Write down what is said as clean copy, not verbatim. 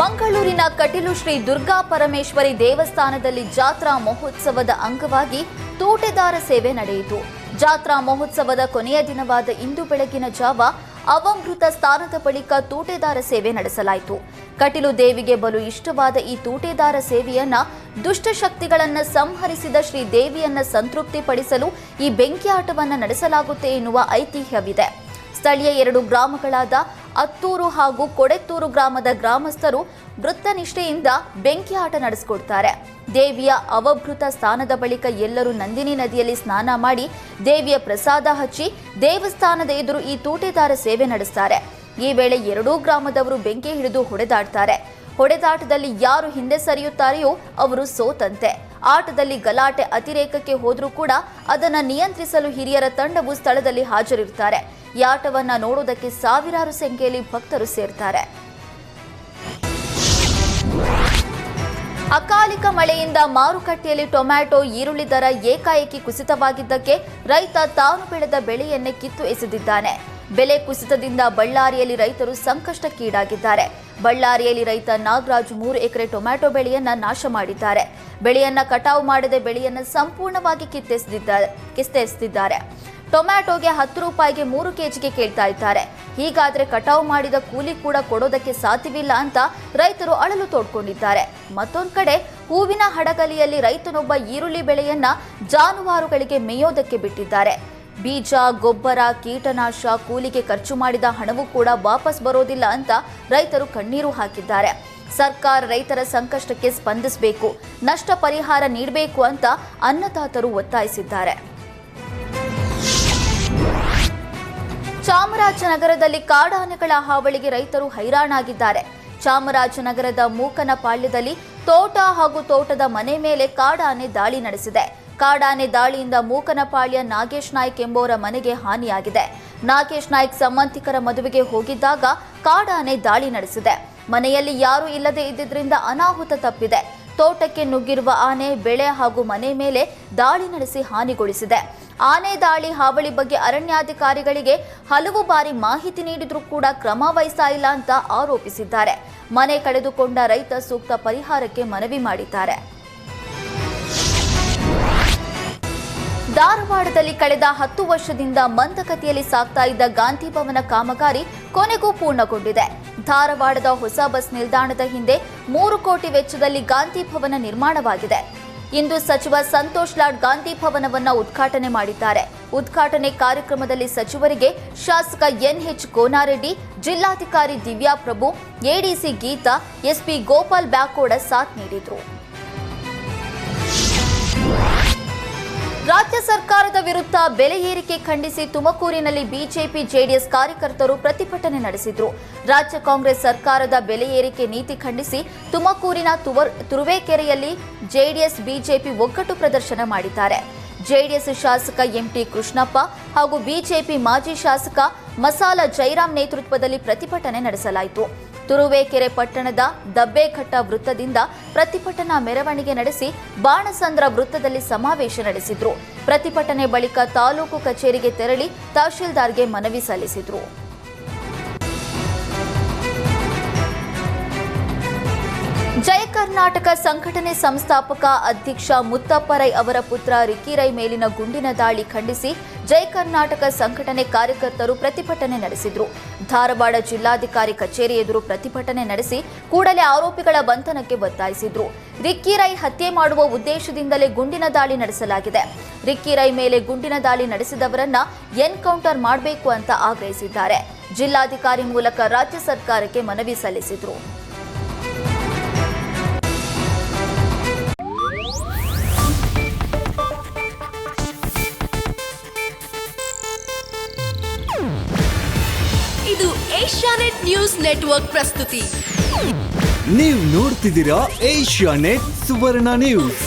ಮಂಗಳೂರಿನ ಕಟೀಲು ಶ್ರೀ ದುರ್ಗಾ ಪರಮೇಶ್ವರಿ ದೇವಸ್ಥಾನದಲ್ಲಿ ಜಾತ್ರಾ ಮಹೋತ್ಸವದ ಅಂಗವಾಗಿ ತೂಟೆದಾರ ಸೇವೆ ನಡೆಯಿತು. ಜಾತ್ರಾ ಮಹೋತ್ಸವದ ಕೊನೆಯ ದಿನವಾದ ಇಂದು ಬೆಳಗಿನ ಜಾವ ಅವಮೃತ ಸ್ಥಾನದ ಬಳಿಕ ತೂಟೆದಾರ ಸೇವೆ ನಡೆಸಲಾಯಿತು. ಕಟೀಲು ದೇವಿಗೆ ಬಲು ಇಷ್ಟವಾದ ಈ ತೂಟೆದಾರ ಸೇವೆಯನ್ನ ದುಷ್ಟಶಕ್ತಿಗಳನ್ನ ಸಂಹರಿಸಿದ ಶ್ರೀ ದೇವಿಯನ್ನ ಸಂತೃಪ್ತಿಪಡಿಸಲು ಈ ಬೆಂಕಿಯಾಟವನ್ನು ನಡೆಸಲಾಗುತ್ತೆ ಎನ್ನುವ ಐತಿಹ್ಯವಿದೆ. ಸ್ಥಳೀಯ 2 ಗ್ರಾಮಗಳಾದ ಅತ್ತೂರು ಹಾಗೂ ಕೊಡೆತ್ತೂರು ಗ್ರಾಮದ ಗ್ರಾಮಸ್ಥರು ವೃತ್ತನಿಷ್ಠೆಯಿಂದ ಬೆಂಕಿಯಾಟ ನಡೆಸಿಕೊಡ್ತಾರೆ. ದೇವಿಯ ಅವಭೃತ ಸ್ಥಾನದ ಬಳಿಕ ಎಲ್ಲರೂ ನಂದಿನಿ ನದಿಯಲ್ಲಿ ಸ್ನಾನ ಮಾಡಿ ದೇವಿಯ ಪ್ರಸಾದ ಹಚ್ಚಿ ದೇವಸ್ಥಾನದ ಎದುರು ಈ ತೂಟೆದಾರ ಸೇವೆ ನಡೆಸ್ತಾರೆ. ಈ ವೇಳೆ 2 ಗ್ರಾಮದವರು ಬೆಂಕಿ ಹಿಡಿದು ಹೊಡೆದಾಡ್ತಾರೆ. ಹೊಡೆದಾಟದಲ್ಲಿ ಯಾರು ಹಿಂದೆ ಸರಿಯುತ್ತಾರೆಯೋ ಅವರು ಸೋತಂತೆ. ಆಟದಲ್ಲಿ ಗಲಾಟೆ ಅತಿರೇಕಕ್ಕೆ ಹೋದರೂ ಕೂಡ ಅದನ್ನು ನಿಯಂತ್ರಿಸಲು ಹಿರಿಯರ ತಂಡವು ಸ್ಥಳದಲ್ಲಿ ಹಾಜರಿರುತ್ತಾರೆ. ಈ ಆಟವನ್ನ ನೋಡುವುದಕ್ಕೆ ಸಾವಿರಾರು ಸಂಖ್ಯೆಯಲ್ಲಿ ಭಕ್ತರು ಸೇರ್ತಾರೆ. ಅಕಾಲಿಕ ಮಳೆಯಿಂದ ಮಾರುಕಟ್ಟೆಯಲ್ಲಿ ಟೊಮ್ಯಾಟೊ, ಈರುಳ್ಳಿ ದರ ಏಕಾಏಕಿ ಕುಸಿತವಾಗಿದ್ದಕ್ಕೆ ರೈತ ತಾನು ಬೆಳೆದ ಬೆಳೆಯನ್ನೇ ಕಿತ್ತು ಎಸೆದಿದ್ದಾನೆ. ಬೆಲೆ ಕುಸಿತದಿಂದ ಬಳ್ಳಾರಿಯಲ್ಲಿ ರೈತರು ಸಂಕಷ್ಟಕ್ಕೀಡಾಗಿದ್ದಾರೆ. ಬಳ್ಳಾರಿಯಲ್ಲಿ ರೈತ ನಾಗರಾಜ್ 3 ಎಕರೆ ಟೊಮ್ಯಾಟೊ ಬೆಳೆಯನ್ನ ನಾಶ ಮಾಡಿದ್ದಾರೆ. ಬೆಳೆಯನ್ನ ಕಟಾವು ಮಾಡದೆ ಬೆಳೆಯನ್ನ ಸಂಪೂರ್ಣವಾಗಿ ಕಿತ್ತೆಸೆದಿದ್ದಾರೆ. ಟೊಮ್ಯಾಟೊಗೆ 10 ರೂಪಾಯಿಗೆ 3 ಕೆಜಿಗೆ ಕೇಳ್ತಾ ಇದ್ದಾರೆ. ಹೀಗಾದ್ರೆ ಕಟಾವು ಮಾಡಿದ ಕೂಲಿ ಕೂಡ ಕೊಡೋದಕ್ಕೆ ಸಾಧ್ಯವಿಲ್ಲ ಅಂತ ರೈತರು ಅಳಲು ತೋಡ್ಕೊಂಡಿದ್ದಾರೆ. ಮತ್ತೊಂದು ಕಡೆ ಹೂವಿನ ಹಡಗಲಿಯಲ್ಲಿ ರೈತನೊಬ್ಬ ಈರುಳ್ಳಿ ಬೆಳೆಯನ್ನ ಜಾನುವಾರುಗಳಿಗೆ ಮೇಯೋದಕ್ಕೆ ಬಿಟ್ಟಿದ್ದಾರೆ. ಬೀಜ, ಗೊಬ್ಬರ, ಕೀಟನಾಶ, ಕೂಲಿಗೆ ಖರ್ಚು ಮಾಡಿದ ಹಣವೂ ಕೂಡ ವಾಪಸ್ ಬರೋದಿಲ್ಲ ಅಂತ ರೈತರು ಕಣ್ಣೀರು ಹಾಕಿದ್ದಾರೆ. ಸರ್ಕಾರ ರೈತರ ಸಂಕಷ್ಟಕ್ಕೆ ಸ್ಪಂದಿಸಬೇಕು, ನಷ್ಟ ಪರಿಹಾರ ನೀಡಬೇಕು ಅಂತ ಅನ್ನದಾತರು ಒತ್ತಾಯಿಸಿದ್ದಾರೆ. ಚಾಮರಾಜನಗರದಲ್ಲಿ ಕಾಡಾನೆಗಳ ಹಾವಳಿಗೆ ರೈತರು ಹೈರಾಣಾಗಿದ್ದಾರೆ. ಚಾಮರಾಜನಗರದ ಮೂಕನಪಾಳ್ಯದಲ್ಲಿ ತೋಟ ಹಾಗೂ ತೋಟದ ಮನೆ ಮೇಲೆ ಕಾಡಾನೆ ದಾಳಿ ನಡೆಸಿದೆ. ಕಾಡಾನೆ ದಾಳಿಯಿಂದ ಮೂಕನಪಾಳ್ಯ ನಾಗೇಶ್ ನಾಯ್ಕ್ ಎಂಬುವರ ಮನೆಗೆ ಹಾನಿಯಾಗಿದೆ. ನಾಗೇಶ್ ನಾಯ್ಕ್ ಸಂಬಂಧಿಕರ ಮದುವೆಗೆ ಹೋಗಿದ್ದಾಗ ಕಾಡಾನೆ ದಾಳಿ ನಡೆಸಿದೆ. ಮನೆಯಲ್ಲಿ ಯಾರೂ ಇಲ್ಲದೆ ಇದ್ದಿದ್ರಿಂದ ಅನಾಹುತ ತಪ್ಪಿದೆ. ತೋಟಕ್ಕೆ ನುಗ್ಗಿರುವ ಆನೆ ಬೆಳೆ ಹಾಗೂ ಮನೆ ಮೇಲೆ ದಾಳಿ ನಡೆಸಿ ಹಾನಿಗೊಳಿಸಿದೆ. ಆನೆ ದಾಳಿ ಹಾವಳಿ ಬಗ್ಗೆ ಅರಣ್ಯಾಧಿಕಾರಿಗಳಿಗೆ ಹಲವು ಬಾರಿ ಮಾಹಿತಿ ನೀಡಿದ್ರೂ ಕೂಡ ಕ್ರಮ ವಹಿಸ್ತಾ ಇಲ್ಲ ಅಂತ ಆರೋಪಿಸಿದ್ದಾರೆ. ಮನೆ ಕಳೆದುಕೊಂಡ ರೈತ ಸೂಕ್ತ ಪರಿಹಾರಕ್ಕೆ ಮನವಿ ಮಾಡಿದ್ದಾರೆ. ಧಾರವಾಡದಲ್ಲಿ ಕಳೆದ 10 ವರ್ಷದಿಂದ ಮಂದಗತಿಯಲ್ಲಿ ಸಾಗ್ತಾ ಇದ್ದ ಗಾಂಧಿ ಭವನ ಕಾಮಗಾರಿ ಕೊನೆಗೂ ಪೂರ್ಣಗೊಂಡಿದೆ. ಧಾರವಾಡದ ಹೊಸ ಬಸ್ ನಿಲ್ದಾಣದ ಹಿಂದೆ 3 ಕೋಟಿ ವೆಚ್ಚದಲ್ಲಿ ಗಾಂಧಿ ಭವನ ನಿರ್ಮಾಣವಾಗಿದೆ. ಇಂದು ಸಚಿವ ಸಂತೋಷ್ ಲಾಡ್ ಗಾಂಧಿ ಭವನವನ್ನು ಉದ್ಘಾಟನೆ ಮಾಡಿದ್ದಾರೆ. ಉದ್ಘಾಟನೆ ಕಾರ್ಯಕ್ರಮದಲ್ಲಿ ಸಚಿವರಿಗೆ ಶಾಸಕ NH ಕೋನಾರೆಡ್ಡಿ, ಜಿಲ್ಲಾಧಿಕಾರಿ ದಿವ್ಯಾ ಪ್ರಭು, ಎಡಿಸಿ ಗೀತಾ, ಎಸ್ಪಿ ಗೋಪಾಲ್ ಬ್ಯಾಕೋಡ ಸಾಥ್ ನೀಡಿದರು. ರಾಜ್ಯ ಸರ್ಕಾರದ ವಿರುದ್ಧ ಬೆಲೆ ಏರಿಕೆ ಖಂಡಿಸಿ ತುಮಕೂರಿನಲ್ಲಿ ಬಿಜೆಪಿ ಜೆಡಿಎಸ್ ಕಾರ್ಯಕರ್ತರು ಪ್ರತಿಭಟನೆ ನಡೆಸಿದರು. ರಾಜ್ಯ ಕಾಂಗ್ರೆಸ್ ಸರ್ಕಾರದ ಬೆಲೆ ಏರಿಕೆ ನೀತಿ ಖಂಡಿಸಿ ತುಮಕೂರಿನ ತುರುವೇಕೆರೆಯಲ್ಲಿ ಜೆಡಿಎಸ್ ಬಿಜೆಪಿ ಒಗ್ಗಟ್ಟು ಪ್ರದರ್ಶನ ಮಾಡಿದ್ದಾರೆ. ಜೆಡಿಎಸ್ ಶಾಸಕ MT ಕೃಷ್ಣಪ್ಪ ಹಾಗೂ ಬಿಜೆಪಿ ಮಾಜಿ ಶಾಸಕ ಮಸಾಲ ಜೈರಾಮ್ ನೇತೃತ್ವದಲ್ಲಿ ಪ್ರತಿಭಟನೆ ನಡೆಸಲಾಯಿತು. ತುರುವೇಕೆರೆ ಪಟ್ಟಣದ ದಬ್ಬೆಘಟ್ಟ ವೃತ್ತದಿಂದ ಪ್ರತಿಭಟನಾ ಮೆರವಣಿಗೆ ನಡೆಸಿ ಬಾಣಸಂದ್ರ ವೃತ್ತದಲ್ಲಿ ಸಮಾವೇಶ ನಡೆಸಿದ್ರು. ಪ್ರತಿಭಟನೆ ಬಳಿಕ ತಾಲೂಕು ಕಚೇರಿಗೆ ತೆರಳಿ ತಹಶೀಲ್ದಾರ್ಗೆ ಮನವಿ ಸಲ್ಲಿಸಿದ್ರು. ಜಯ ಕರ್ನಾಟಕ ಸಂಘಟನೆ ಸಂಸ್ಥಾಪಕ ಅಧ್ಯಕ್ಷ ಮುತ್ತಪ್ಪ ರೈ ಅವರ ಪುತ್ರ ರಿಕ್ಕಿ ರೈ ಮೇಲಿನ ಗುಂಡಿನ ದಾಳಿ ಖಂಡಿಸಿ ಜಯ ಕರ್ನಾಟಕ ಸಂಘಟನೆ ಕಾರ್ಯಕರ್ತರು ಪ್ರತಿಭಟನೆ ನಡೆಸಿದರು. ಧಾರವಾಡ ಜಿಲ್ಲಾಧಿಕಾರಿ ಕಚೇರಿ ಎದುರು ಪ್ರತಿಭಟನೆ ನಡೆಸಿ ಕೂಡಲೇ ಆರೋಪಿಗಳ ಬಂಧನಕ್ಕೆ ಒತ್ತಾಯಿಸಿದರು. ರಿಕ್ಕಿ ರೈ ಹತ್ಯೆ ಮಾಡುವ ಉದ್ದೇಶದಿಂದಲೇ ಗುಂಡಿನ ದಾಳಿ ನಡೆಸಲಾಗಿದೆ. ರಿಕ್ಕಿ ರೈ ಮೇಲೆ ಗುಂಡಿನ ದಾಳಿ ನಡೆಸಿದವರನ್ನ ಎನ್ಕೌಂಟರ್ ಮಾಡಬೇಕು ಅಂತ ಆಗ್ರಹಿಸಿದ್ದಾರೆ. ಜಿಲ್ಲಾಧಿಕಾರಿ ಮೂಲಕ ರಾಜ್ಯ ಸರ್ಕಾರಕ್ಕೆ ಮನವಿ ಸಲ್ಲಿಸಿದರು. ಇದು ಏಷ್ಯಾನೆಟ್ ನ್ಯೂಸ್ ನೆಟ್ವರ್ಕ್ ಪ್ರಸ್ತುತಿ. ನೀವು ನೋಡ್ತಿದ್ದೀರಾ ಏಷ್ಯಾನೆಟ್ ಸುವರ್ಣ ನ್ಯೂಸ್.